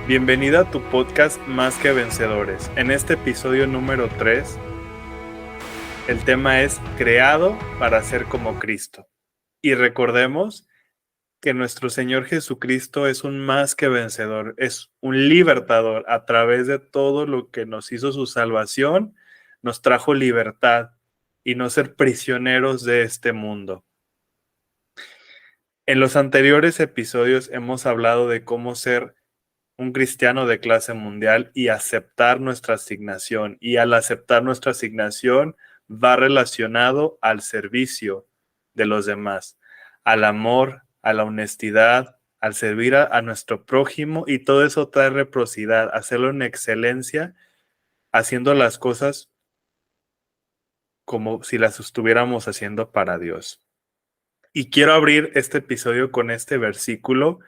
Bienvenida a tu podcast Más que Vencedores. En este episodio número 3, el tema es Creado para ser como Cristo. Y recordemos que nuestro Señor Jesucristo es un más que vencedor, es un libertador. A través de todo lo que nos hizo su salvación, nos trajo libertad y no ser prisioneros de este mundo. En los anteriores episodios hemos hablado de cómo ser un cristiano de clase mundial y aceptar nuestra asignación. Y al aceptar nuestra asignación va relacionado al servicio de los demás, al amor, a la honestidad, al servir a nuestro prójimo, y todo eso trae reciprocidad, hacerlo en excelencia, haciendo las cosas como si las estuviéramos haciendo para Dios. Y quiero abrir este episodio con este versículo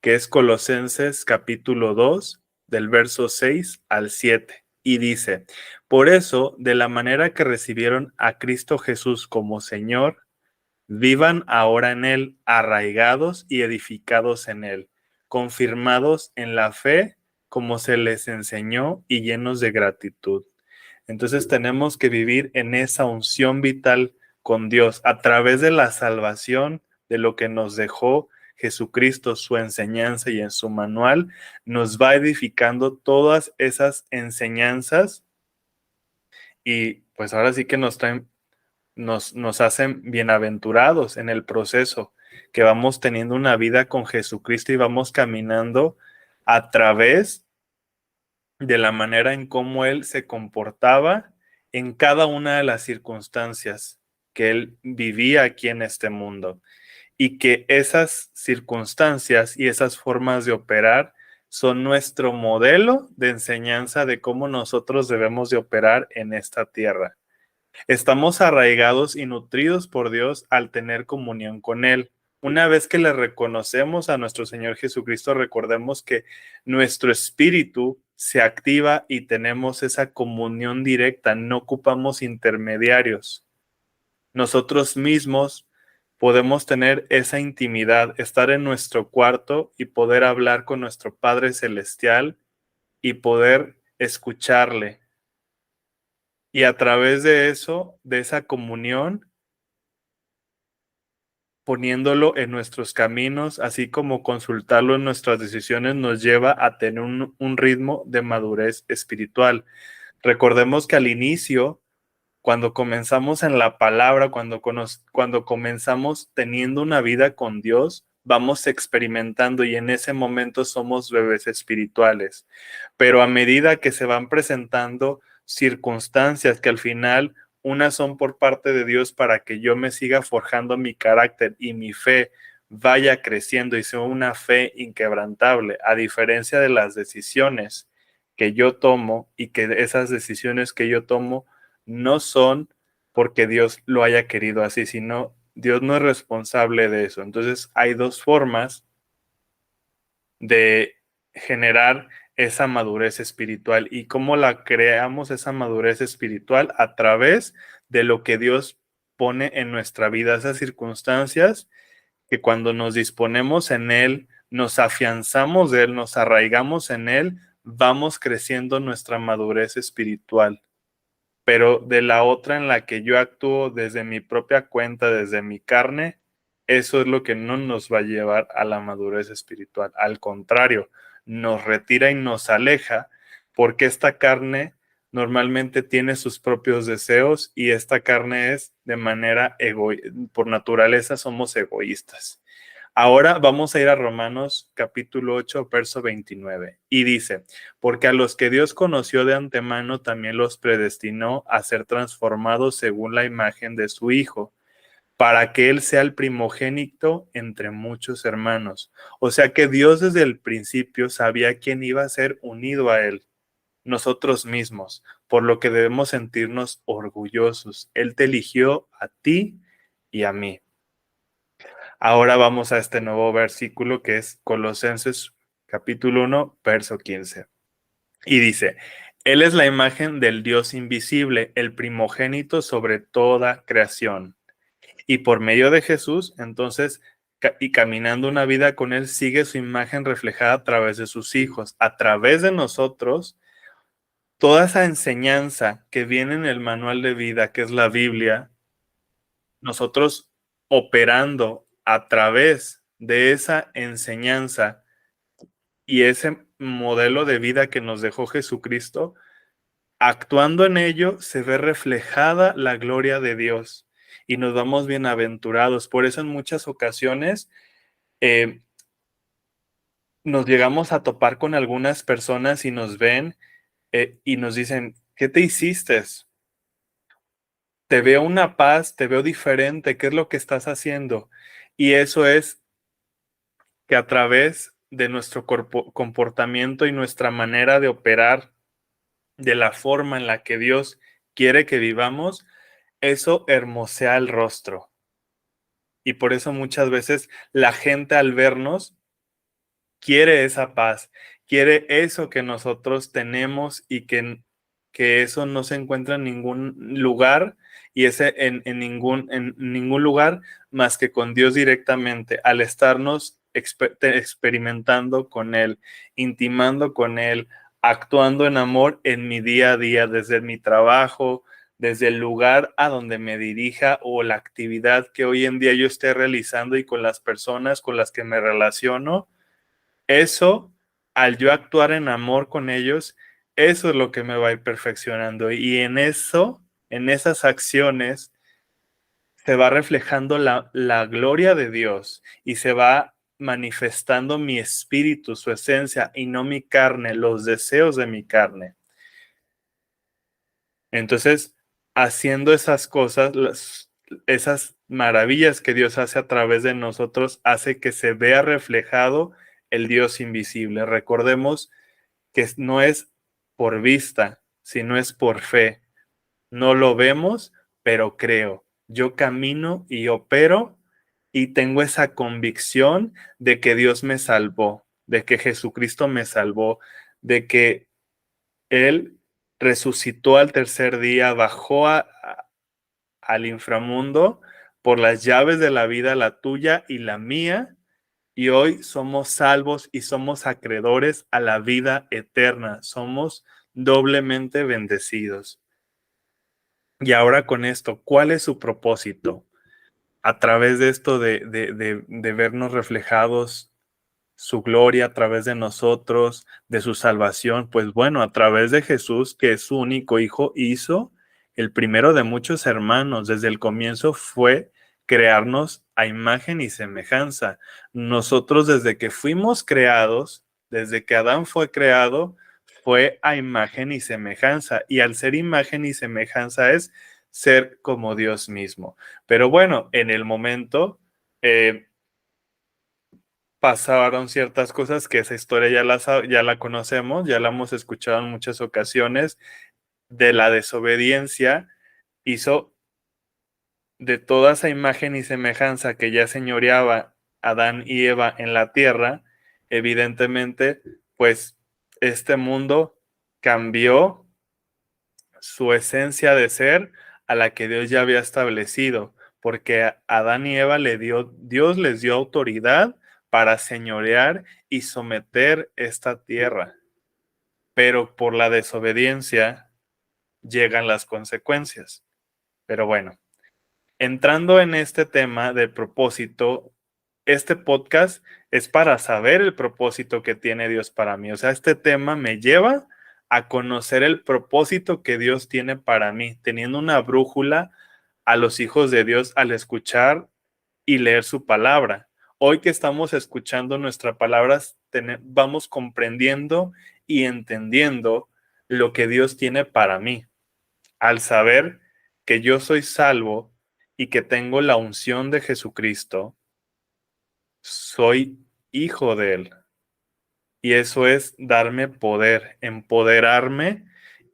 que es Colosenses capítulo 2, del verso 6 al 7, y dice: por eso, de la manera que recibieron a Cristo Jesús como Señor, vivan ahora en Él, arraigados y edificados en Él, confirmados en la fe como se les enseñó y llenos de gratitud. Entonces tenemos que vivir en esa unción vital con Dios a través de la salvación, de lo que nos dejó Jesucristo, su enseñanza, y en su manual nos va edificando todas esas enseñanzas, y pues ahora sí que nos hacen bienaventurados en el proceso, que vamos teniendo una vida con Jesucristo y vamos caminando a través de la manera en cómo Él se comportaba en cada una de las circunstancias que Él vivía aquí en este mundo, y que esas circunstancias y esas formas de operar son nuestro modelo de enseñanza de cómo nosotros debemos de operar en esta tierra. Estamos arraigados y nutridos por Dios al tener comunión con Él. Una vez que le reconocemos a nuestro Señor Jesucristo, recordemos que nuestro espíritu se activa y tenemos esa comunión directa, no ocupamos intermediarios. Nosotros mismos podemos tener esa intimidad, estar en nuestro cuarto y poder hablar con nuestro Padre Celestial y poder escucharle. Y a través de eso, de esa comunión, poniéndolo en nuestros caminos, así como consultarlo en nuestras decisiones, nos lleva a tener un ritmo de madurez espiritual. Recordemos que al inicio, cuando comenzamos en la palabra, cuando comenzamos teniendo una vida con Dios, vamos experimentando, y en ese momento somos bebés espirituales. Pero a medida que se van presentando circunstancias que al final unas son por parte de Dios para que yo me siga forjando mi carácter y mi fe vaya creciendo y sea una fe inquebrantable, a diferencia de las decisiones que yo tomo, y que esas decisiones que yo tomo no son porque Dios lo haya querido así, sino Dios no es responsable de eso. Entonces hay dos formas de generar esa madurez espiritual. ¿Y cómo la creamos, esa madurez espiritual? A través de lo que Dios pone en nuestra vida, esas circunstancias que cuando nos disponemos en Él, nos afianzamos de Él, nos arraigamos en Él, vamos creciendo nuestra madurez espiritual. Pero de la otra, en la que yo actúo desde mi propia cuenta, desde mi carne, eso es lo que no nos va a llevar a la madurez espiritual. Al contrario, nos retira y nos aleja, porque esta carne normalmente tiene sus propios deseos, y esta carne es de manera por naturaleza somos egoístas. Ahora vamos a ir a Romanos capítulo 8, verso 29. Y dice: porque a los que Dios conoció de antemano también los predestinó a ser transformados según la imagen de su Hijo, para que Él sea el primogénito entre muchos hermanos. O sea que Dios desde el principio sabía quién iba a ser unido a Él: nosotros mismos, por lo que debemos sentirnos orgullosos. Él te eligió a ti y a mí. Ahora vamos a este nuevo versículo, que es Colosenses capítulo 1, verso 15. Y dice: Él es la imagen del Dios invisible, el primogénito sobre toda creación. Y por medio de Jesús, entonces, y caminando una vida con Él, sigue su imagen reflejada a través de sus hijos, a través de nosotros. Toda esa enseñanza que viene en el manual de vida, que es la Biblia, nosotros operando a través de esa enseñanza y ese modelo de vida que nos dejó Jesucristo, actuando en ello se ve reflejada la gloria de Dios y nos vamos bienaventurados. Por eso en muchas ocasiones eh, nos llegamos a topar con algunas personas y nos ven y nos dicen, ¿qué te hiciste? Te veo una paz, te veo diferente, ¿qué es lo que estás haciendo? Y eso es que a través de nuestro comportamiento y nuestra manera de operar, de la forma en la que Dios quiere que vivamos, eso hermosea el rostro. Y por eso muchas veces la gente al vernos quiere esa paz, quiere eso que nosotros tenemos y que eso no se encuentra en ningún lugar y ese en ningún lugar más que con Dios directamente, al estarnos experimentando con Él, intimando con Él, actuando en amor en mi día a día, desde mi trabajo, desde el lugar a donde me dirija o la actividad que hoy en día yo esté realizando y con las personas con las que me relaciono. Eso, al yo actuar en amor con ellos, eso es lo que me va a ir perfeccionando. Y en eso, en esas acciones, se va reflejando la gloria de Dios y se va manifestando mi espíritu, su esencia, y no mi carne, los deseos de mi carne. Entonces, haciendo esas cosas, esas maravillas que Dios hace a través de nosotros, hace que se vea reflejado el Dios invisible. Recordemos que no es por vista, sino es por fe. No lo vemos, pero creo. Yo camino y opero y tengo esa convicción de que Dios me salvó, de que Jesucristo me salvó, de que Él resucitó al tercer día, bajó al inframundo por las llaves de la vida, la tuya y la mía, y hoy somos salvos y somos acreedores a la vida eterna. Somos doblemente bendecidos. Y ahora con esto, ¿cuál es su propósito? A través de esto de vernos reflejados su gloria a través de nosotros, de su salvación, pues bueno, a través de Jesús, que es su único hijo, hizo el primero de muchos hermanos. Desde el comienzo fue crearnos a imagen y semejanza. Nosotros desde que fuimos creados, desde que Adán fue creado, fue a imagen y semejanza. Y al ser imagen y semejanza es ser como Dios mismo. Pero bueno, en el momento pasaron ciertas cosas que esa historia ya la conocemos, ya la hemos escuchado en muchas ocasiones, de la desobediencia hizo de toda esa imagen y semejanza que ya señoreaba Adán y Eva en la tierra, evidentemente, pues este mundo cambió su esencia de ser a la que Dios ya había establecido, porque a Adán y Eva Dios les dio autoridad para señorear y someter esta tierra. Pero por la desobediencia llegan las consecuencias. Pero bueno, entrando en este tema del propósito, este podcast es para saber el propósito que tiene Dios para mí. O sea, este tema me lleva a conocer el propósito que Dios tiene para mí, teniendo una brújula a los hijos de Dios al escuchar y leer su palabra. Hoy que estamos escuchando nuestras palabras, vamos comprendiendo y entendiendo lo que Dios tiene para mí. Al saber que yo soy salvo y que tengo la unción de Jesucristo, soy hijo de Él. Y eso es darme poder, empoderarme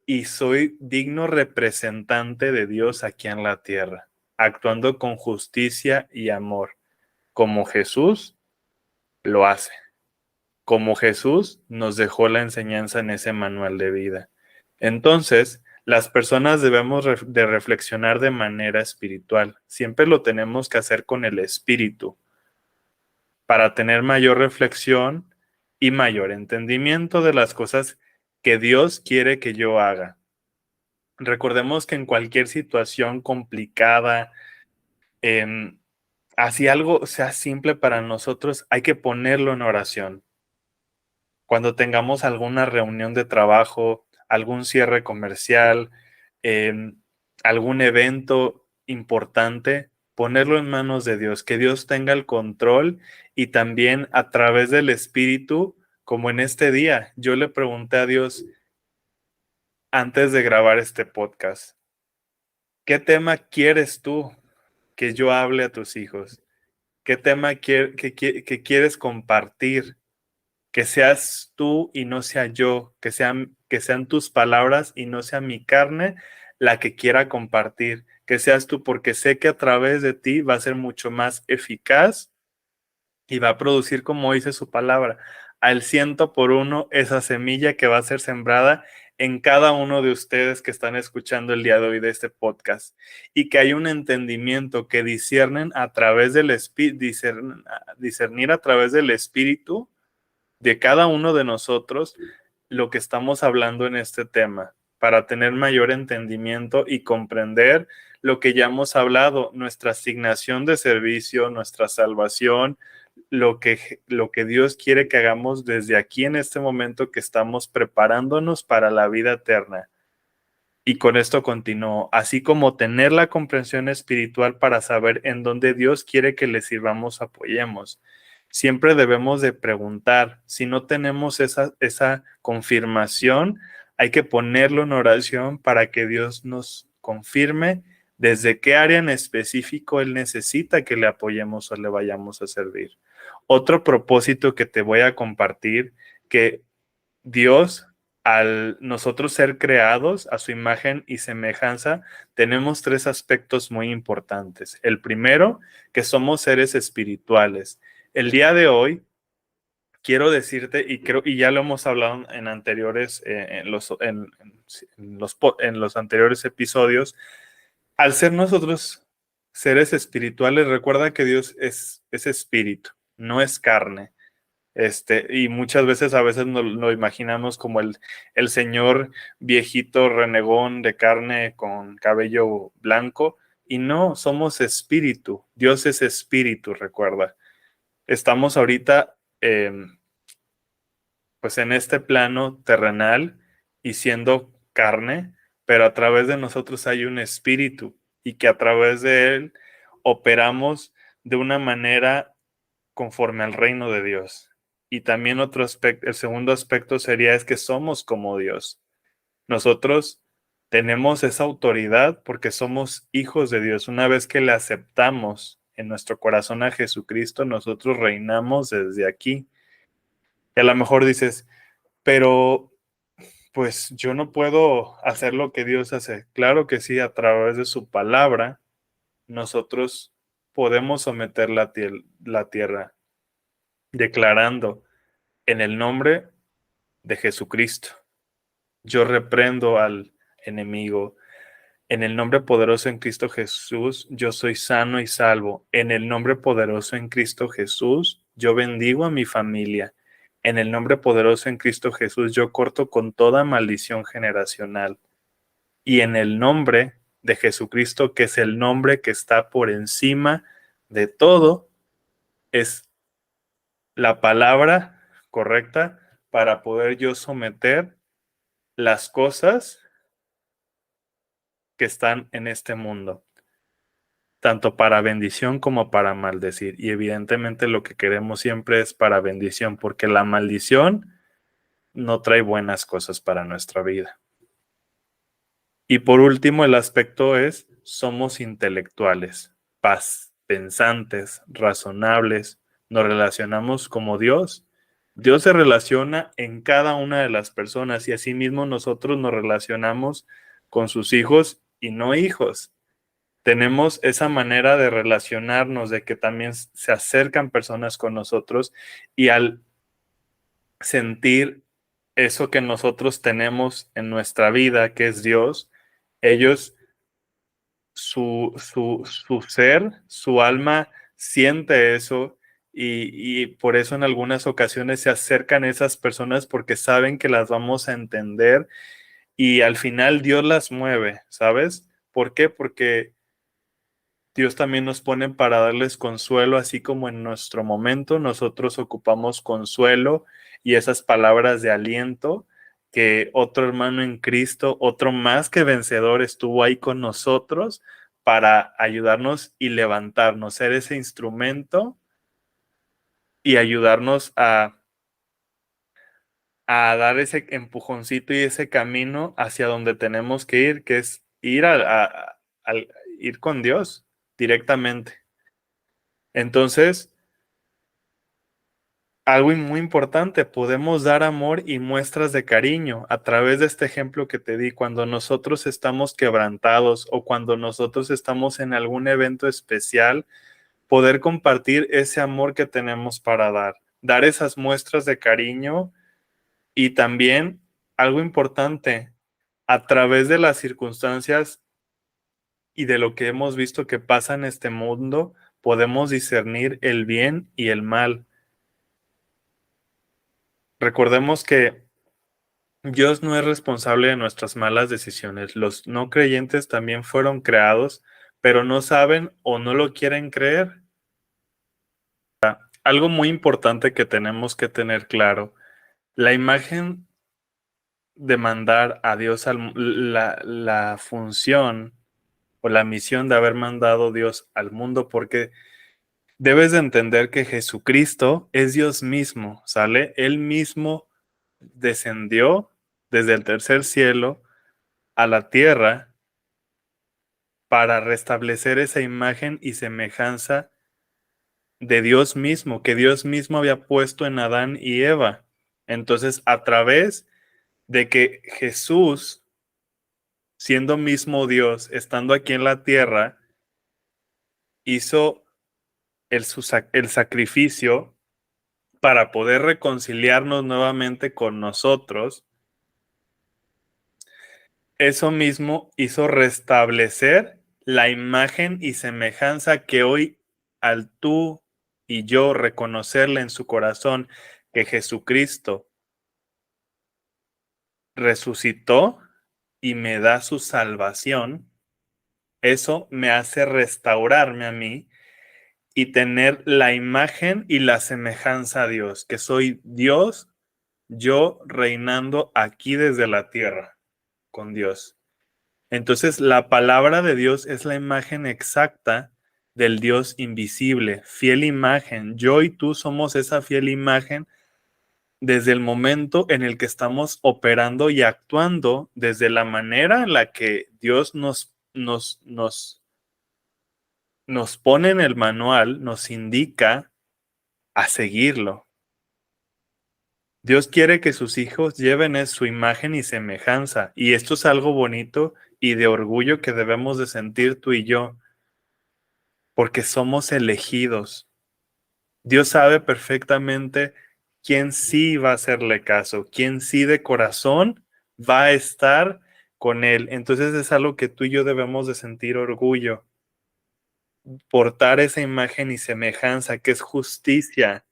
y soy digno representante de Dios aquí en la tierra, actuando con justicia y amor, como Jesús lo hace, como Jesús nos dejó la enseñanza en ese manual de vida. Entonces, las personas debemos de reflexionar de manera espiritual. Siempre lo tenemos que hacer con el espíritu. para tener mayor reflexión y mayor entendimiento de las cosas que Dios quiere que yo haga. Recordemos que en cualquier situación complicada, así algo sea simple para nosotros, hay que ponerlo en oración. Cuando tengamos alguna reunión de trabajo, algún cierre comercial, em, algún evento importante, ponerlo en manos de Dios, que Dios tenga el control y también a través del Espíritu, como en este día, yo le pregunté a Dios antes de grabar este podcast, ¿qué tema quieres tú que yo hable a tus hijos? ¿Qué tema que quieres compartir? Que seas tú y no sea yo, que sean tus palabras y no sea mi carne la que quiera compartir, que seas tú, porque sé que a través de ti va a ser mucho más eficaz y va a producir, como dice su palabra, al 100 por 1 esa semilla que va a ser sembrada en cada uno de ustedes que están escuchando el día de hoy de este podcast, y que hay un entendimiento que disciernen a través del espíritu, discernir a través del espíritu de cada uno de nosotros lo que estamos hablando en este tema, para tener mayor entendimiento y comprender lo que ya hemos hablado, nuestra asignación de servicio, nuestra salvación, lo que Dios quiere que hagamos desde aquí en este momento que estamos preparándonos para la vida eterna. Y con esto continúo, así como tener la comprensión espiritual para saber en dónde Dios quiere que le sirvamos, apoyemos. Siempre debemos de preguntar, si no tenemos esa confirmación, hay que ponerlo en oración para que Dios nos confirme desde qué área en específico Él necesita que le apoyemos o le vayamos a servir. Otro propósito que te voy a compartir, que Dios, al nosotros ser creados a su imagen y semejanza, tenemos tres aspectos muy importantes. El primero, que somos seres espirituales. El día de hoy quiero decirte, y creo, y ya lo hemos hablado en anteriores, en los anteriores episodios, al ser nosotros seres espirituales, recuerda que Dios es espíritu, no es carne. Y muchas veces, a veces nos lo imaginamos como el señor viejito renegón de carne con cabello blanco, y no, somos espíritu. Dios es espíritu, recuerda. Estamos ahorita, pues en este plano terrenal y siendo carne, pero a través de nosotros hay un espíritu y que a través de él operamos de una manera conforme al reino de Dios. Y también otro aspecto, el segundo aspecto sería es que somos como Dios. Nosotros tenemos esa autoridad porque somos hijos de Dios. Una vez que le aceptamos en nuestro corazón a Jesucristo, nosotros reinamos desde aquí. Y a lo mejor dices, pero pues yo no puedo hacer lo que Dios hace. Claro que sí, a través de su palabra, nosotros podemos someter la tierra, declarando en el nombre de Jesucristo. Yo reprendo al enemigo. En el nombre poderoso en Cristo Jesús, yo soy sano y salvo. En el nombre poderoso en Cristo Jesús, yo bendigo a mi familia. En el nombre poderoso en Cristo Jesús, yo corto con toda maldición generacional. Y en el nombre de Jesucristo, que es el nombre que está por encima de todo, es la palabra correcta para poder yo someter las cosas que están en este mundo, tanto para bendición como para maldecir. Y evidentemente lo que queremos siempre es para bendición, porque la maldición no trae buenas cosas para nuestra vida. Y por último, el aspecto es, somos intelectuales, pensantes, razonables, nos relacionamos como Dios. Dios se relaciona en cada una de las personas y asimismo nosotros nos relacionamos con sus hijos y no hijos. Tenemos esa manera de relacionarnos, de que también se acercan personas con nosotros y al sentir eso que nosotros tenemos en nuestra vida, que es Dios, ellos, su ser, su alma siente eso y por eso en algunas ocasiones se acercan esas personas porque saben que las vamos a entender y al final Dios las mueve, ¿sabes? ¿Por qué? Porque Dios también nos pone para darles consuelo, así como en nuestro momento nosotros ocupamos consuelo y esas palabras de aliento que otro hermano en Cristo, otro más que vencedor, estuvo ahí con nosotros para ayudarnos y levantarnos, ser ese instrumento y ayudarnos a dar ese empujoncito y ese camino hacia donde tenemos que ir, que es ir al ir con Dios directamente. Entonces, algo muy importante, podemos dar amor y muestras de cariño a través de este ejemplo que te di, cuando nosotros estamos quebrantados o cuando nosotros estamos en algún evento especial, poder compartir ese amor que tenemos para dar esas muestras de cariño y también algo importante, a través de las circunstancias y de lo que hemos visto que pasa en este mundo, podemos discernir el bien y el mal. Recordemos que Dios no es responsable de nuestras malas decisiones. Los no creyentes también fueron creados, pero no saben o no lo quieren creer. Algo muy importante que tenemos que tener claro, la imagen de mandar a Dios, la función o la misión de haber mandado Dios al mundo, porque debes de entender que Jesucristo es Dios mismo, ¿sale? Él mismo descendió desde el tercer cielo a la tierra para restablecer esa imagen y semejanza de Dios mismo, que Dios mismo había puesto en Adán y Eva. Entonces, a través de que Jesús, siendo mismo Dios, estando aquí en la tierra, hizo el sacrificio para poder reconciliarnos nuevamente con nosotros, eso mismo hizo restablecer la imagen y semejanza que hoy, al tú y yo reconocerle en su corazón que Jesucristo resucitó y me da su salvación, eso me hace restaurarme a mí y tener la imagen y la semejanza a Dios, que soy Dios, yo reinando aquí desde la tierra con Dios. Entonces, la palabra de Dios es la imagen exacta del Dios invisible, fiel imagen. Yo y tú somos esa fiel imagen desde el momento en el que estamos operando y actuando, desde la manera en la que Dios nos pone en el manual, nos indica a seguirlo. Dios quiere que sus hijos lleven su imagen y semejanza, y esto es algo bonito y de orgullo que debemos de sentir tú y yo, porque somos elegidos. Dios sabe perfectamente quién sí va a hacerle caso, quién sí de corazón va a estar con él. Entonces es algo que tú y yo debemos de sentir orgullo, portar esa imagen y semejanza que es justicia,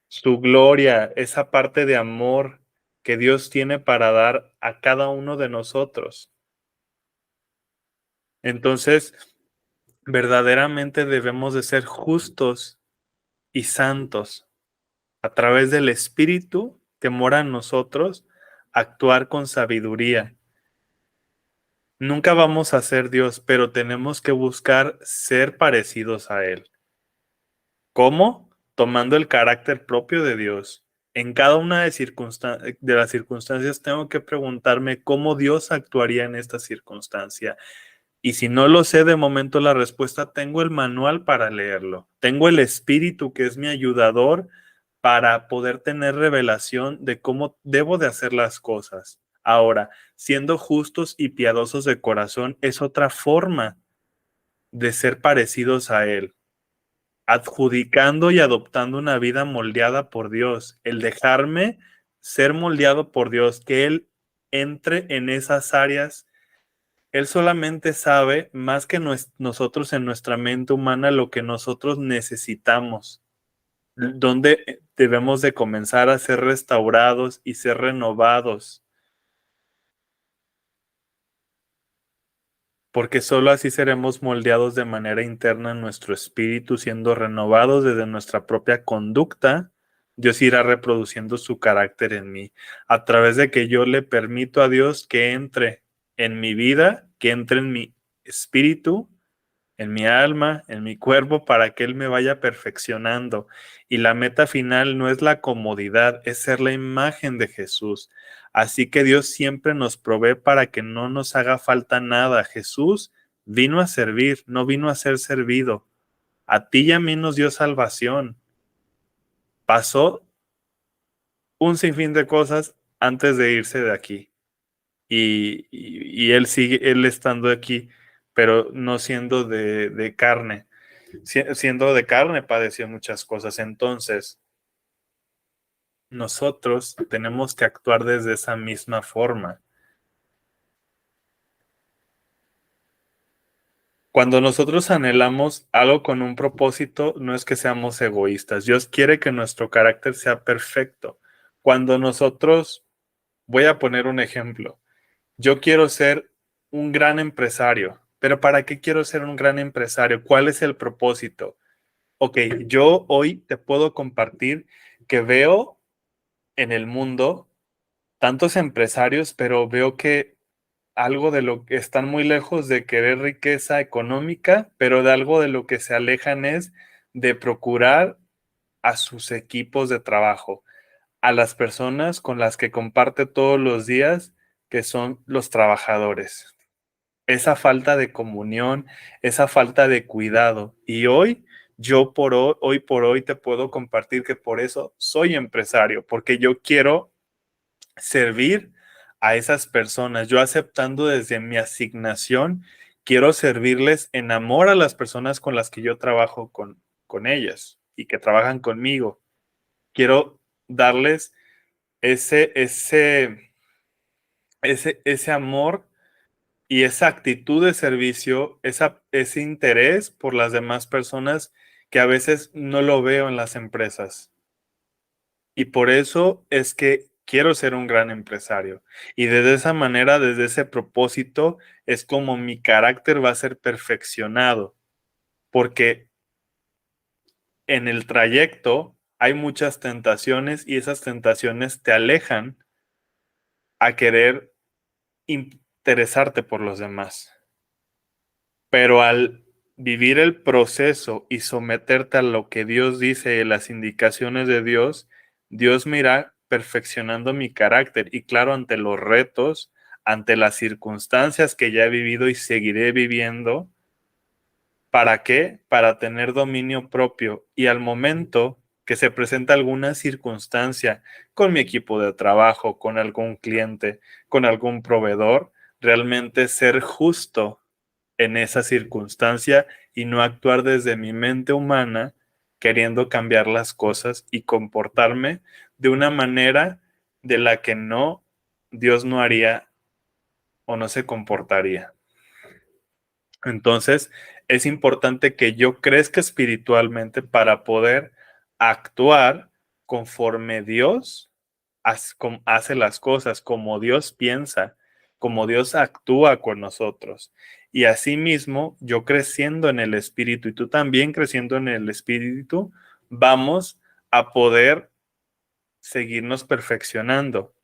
su gloria, esa parte de amor que Dios tiene para dar a cada uno de nosotros. Entonces, verdaderamente debemos de ser justos y santos a través del Espíritu que mora en nosotros, actuar con sabiduría. Nunca vamos a ser Dios, pero tenemos que buscar ser parecidos a Él. ¿Cómo? Tomando el carácter propio de Dios. En cada una de las circunstancias tengo que preguntarme cómo Dios actuaría en esta circunstancia. Y si no lo sé de momento la respuesta, tengo el manual para leerlo. Tengo el Espíritu que es mi ayudador para poder tener revelación de cómo debo de hacer las cosas. Ahora, siendo justos y piadosos de corazón es otra forma de ser parecidos a Él, adjudicando y adoptando una vida moldeada por Dios, el dejarme ser moldeado por Dios, que Él entre en esas áreas. Él solamente sabe más que nosotros en nuestra mente humana lo que nosotros necesitamos. donde debemos de comenzar a ser restaurados y ser renovados, porque solo así seremos moldeados de manera interna en nuestro espíritu, siendo renovados desde nuestra propia conducta. Dios irá reproduciendo su carácter en mí, a través de que yo le permito a Dios que entre en mi vida, que entre en mi espíritu, en mi alma, en mi cuerpo, para que Él me vaya perfeccionando. Y la meta final no es la comodidad, es ser la imagen de Jesús. Así que Dios siempre nos provee para que no nos haga falta nada. Jesús vino a servir, no vino a ser servido. A ti y a mí nos dio salvación. Pasó un sinfín de cosas antes de irse de aquí. Y Él sigue, Él estando aquí, pero no siendo de carne. Siendo de carne padeció muchas cosas. Entonces, nosotros tenemos que actuar desde esa misma forma. Cuando nosotros anhelamos algo con un propósito, no es que seamos egoístas. Dios quiere que nuestro carácter sea perfecto. Cuando nosotros, voy a poner un ejemplo, yo quiero ser un gran empresario, pero ¿para qué quiero ser un gran empresario? ¿Cuál es el propósito? Ok, yo hoy te puedo compartir que veo en el mundo tantos empresarios, pero veo que algo de lo que están muy lejos de querer riqueza económica, pero de algo de lo que se alejan es de procurar a sus equipos de trabajo, a las personas con las que comparte todos los días, que son los trabajadores. Esa falta de comunión, esa falta de cuidado. Y hoy, hoy por hoy te puedo compartir que por eso soy empresario, porque yo quiero servir a esas personas. Yo aceptando desde mi asignación, quiero servirles en amor a las personas con las que yo trabajo con ellas y que trabajan conmigo. Quiero darles ese, ese, ese amor y esa actitud de servicio, ese interés por las demás personas que a veces no lo veo en las empresas. Y por eso es que quiero ser un gran empresario. Y desde esa manera, desde ese propósito, es como mi carácter va a ser perfeccionado. Porque en el trayecto hay muchas tentaciones y esas tentaciones te alejan a querer interesarte por los demás. Pero al vivir el proceso y someterte a lo que Dios dice, las indicaciones de Dios, Dios me irá perfeccionando mi carácter y claro, ante los retos, ante las circunstancias que ya he vivido y seguiré viviendo, ¿para qué? Para tener dominio propio y al momento que se presenta alguna circunstancia con mi equipo de trabajo, con algún cliente, con algún proveedor, realmente ser justo en esa circunstancia y no actuar desde mi mente humana queriendo cambiar las cosas y comportarme de una manera de la que no, Dios no haría o no se comportaría. Entonces, es importante que yo crezca espiritualmente para poder actuar conforme Dios hace las cosas, como Dios piensa, como Dios actúa con nosotros. Y asimismo, yo creciendo en el Espíritu y tú también creciendo en el Espíritu, vamos a poder seguirnos perfeccionando.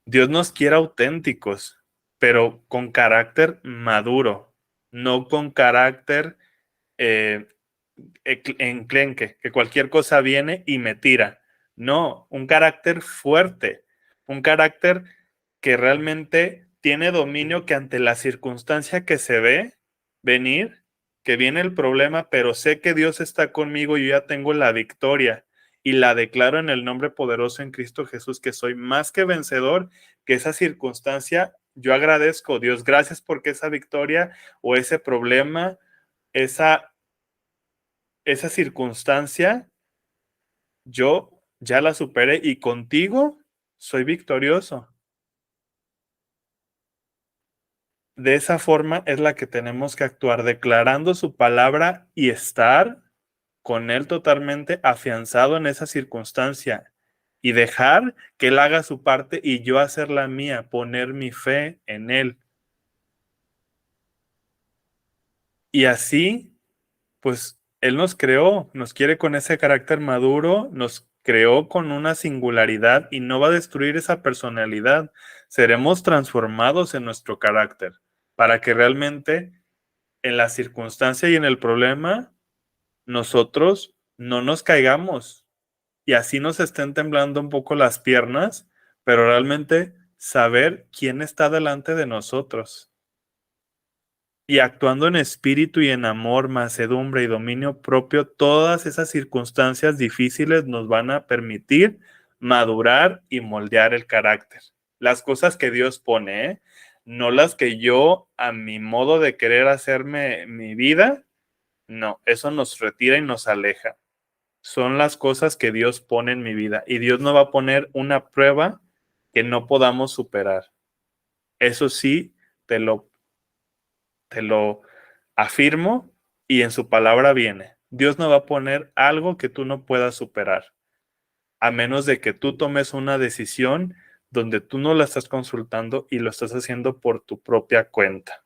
Dios nos quiere auténticos, pero con carácter maduro, no con carácter eh, enclenque, que cualquier cosa viene y me tira. No, un carácter fuerte, un carácter que realmente tiene dominio, que ante la circunstancia que se ve venir, que viene el problema, pero sé que Dios está conmigo y yo ya tengo la victoria y la declaro en el nombre poderoso en Cristo Jesús, que soy más que vencedor, que esa circunstancia, yo agradezco, Dios, gracias porque esa victoria o ese problema, esa circunstancia, yo ya la superé y contigo soy victorioso. De esa forma es la que tenemos que actuar, declarando su palabra y estar con Él totalmente afianzado en esa circunstancia y dejar que Él haga su parte y yo hacer la mía, poner mi fe en Él. Y así, pues Él nos creó, nos quiere con ese carácter maduro, nos creó con una singularidad y no va a destruir esa personalidad. Seremos transformados en nuestro carácter para que realmente en la circunstancia y en el problema nosotros no nos caigamos y así nos estén temblando un poco las piernas, pero realmente saber quién está delante de nosotros. Y actuando en espíritu y en amor, mansedumbre y dominio propio, todas esas circunstancias difíciles nos van a permitir madurar y moldear el carácter. Las cosas que Dios pone, ¿eh? No las que yo, a mi modo de querer hacerme mi vida, no, eso nos retira y nos aleja. Son las cosas que Dios pone en mi vida y Dios no va a poner una prueba que no podamos superar. Eso sí, te lo te lo afirmo y en su palabra viene. Dios no va a poner algo que tú no puedas superar, a menos de que tú tomes una decisión donde tú no la estás consultando y lo estás haciendo por tu propia cuenta.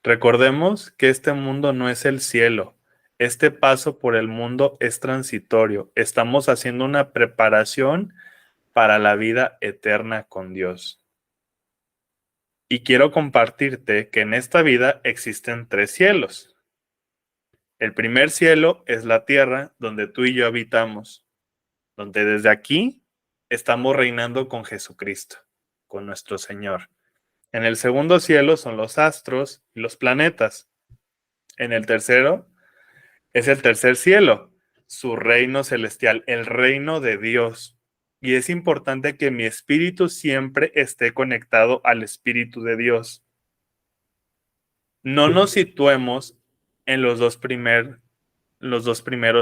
Recordemos que este mundo no es el cielo. Este paso por el mundo es transitorio. Estamos haciendo una preparación para la vida eterna con Dios. Y quiero compartirte que en esta vida existen 3 cielos. El primer cielo es la tierra donde tú y yo habitamos, donde desde aquí estamos reinando con Jesucristo, con nuestro Señor. En el segundo cielo son los astros y los planetas. En el tercero es el tercer cielo, su reino celestial, el reino de Dios. Y es importante que mi espíritu siempre esté conectado al espíritu de Dios. No nos situemos en los dos primeros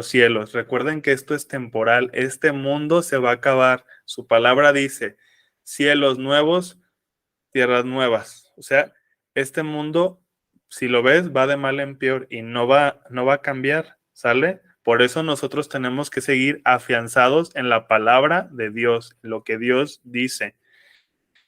cielos. Recuerden que esto es temporal. Este mundo se va a acabar. Su palabra dice, cielos nuevos, tierras nuevas. O sea, este mundo, si lo ves, va de mal en peor y no va a cambiar, ¿sale? Por eso nosotros tenemos que seguir afianzados en la palabra de Dios, en lo que Dios dice.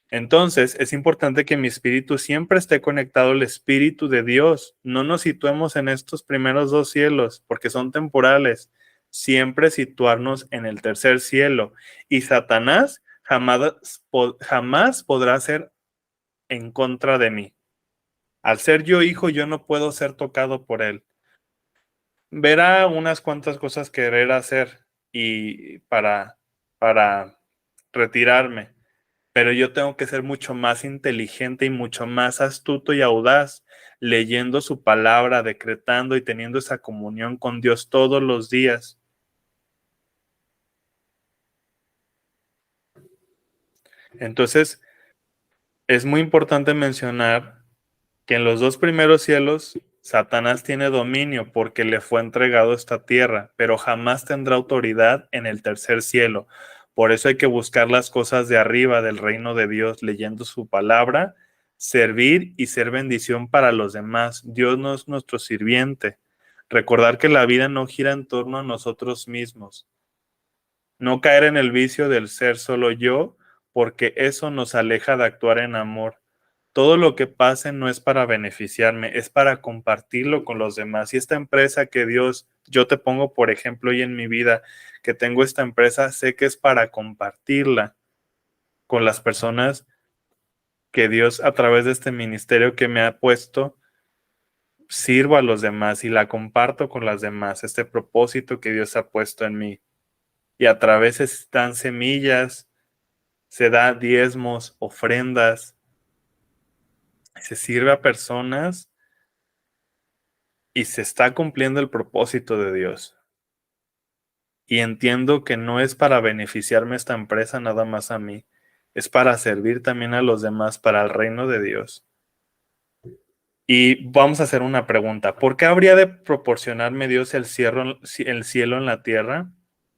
Entonces, es importante que mi espíritu siempre esté conectado al espíritu de Dios. No nos situemos en estos primeros 2 cielos, porque son temporales. Siempre situarnos en el tercer cielo. Y Satanás jamás podrá ser en contra de mí. Al ser yo hijo, yo no puedo ser tocado por él. Verá unas cuantas cosas querer hacer y para retirarme, pero yo tengo que ser mucho más inteligente y mucho más astuto y audaz, leyendo su palabra, decretando y teniendo esa comunión con Dios todos los días. Entonces, es muy importante mencionar que en los 2 primeros cielos Satanás tiene dominio porque le fue entregado esta tierra, pero jamás tendrá autoridad en el tercer cielo. Por eso hay que buscar las cosas de arriba del reino de Dios, leyendo su palabra, servir y ser bendición para los demás. Dios no es nuestro sirviente. Recordar que la vida no gira en torno a nosotros mismos. No caer en el vicio del ser solo yo, porque eso nos aleja de actuar en amor. Todo lo que pase no es para beneficiarme, es para compartirlo con los demás. Y esta empresa que Dios, yo te pongo por ejemplo hoy en mi vida, que tengo esta empresa, sé que es para compartirla con las personas que Dios a través de este ministerio que me ha puesto, sirvo a los demás y la comparto con las demás, este propósito que Dios ha puesto en mí. Y a través están semillas, se da diezmos, ofrendas, se sirve a personas y se está cumpliendo el propósito de Dios. Y entiendo que no es para beneficiarme esta empresa nada más a mí, es para servir también a los demás, para el reino de Dios. Y vamos a hacer una pregunta. ¿Por qué habría de proporcionarme Dios el cielo en la tierra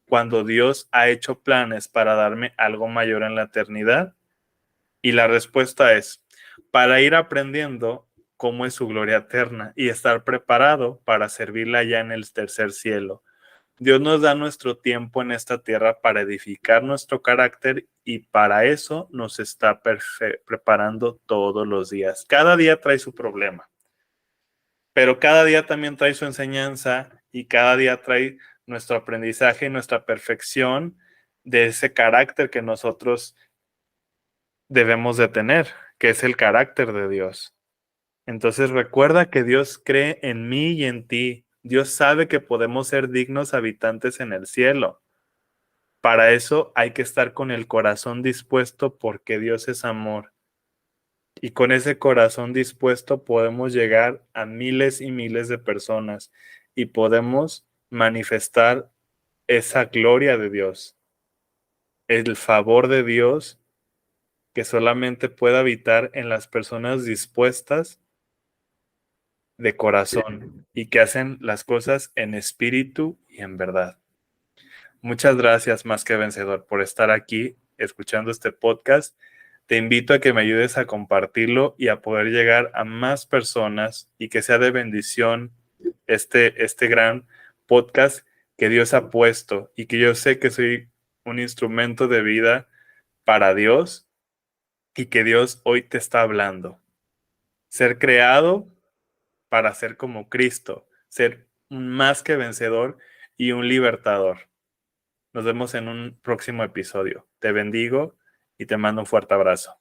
cuando Dios ha hecho planes para darme algo mayor en la eternidad? Y la respuesta es, para ir aprendiendo cómo es su gloria eterna y estar preparado para servirla ya en el tercer cielo. Dios nos da nuestro tiempo en esta tierra para edificar nuestro carácter y para eso nos está preparando todos los días. Cada día trae su problema, pero cada día también trae su enseñanza y cada día trae nuestro aprendizaje y nuestra perfección de ese carácter que nosotros debemos de tener, que es el carácter de Dios. Entonces recuerda que Dios cree en mí y en ti. Dios sabe que podemos ser dignos habitantes en el cielo. Para eso hay que estar con el corazón dispuesto porque Dios es amor. Y con ese corazón dispuesto podemos llegar a miles y miles de personas y podemos manifestar esa gloria de Dios, el favor de Dios que solamente puede habitar en las personas dispuestas de corazón y que hacen las cosas en espíritu y en verdad. Muchas gracias, Más que Vencedor, por estar aquí escuchando este podcast. Te invito a que me ayudes a compartirlo y a poder llegar a más personas y que sea de bendición este gran podcast que Dios ha puesto y que yo sé que soy un instrumento de vida para Dios y que Dios hoy te está hablando. Ser creado para ser como Cristo, ser un más que vencedor y un libertador. Nos vemos en un próximo episodio. Te bendigo y te mando un fuerte abrazo.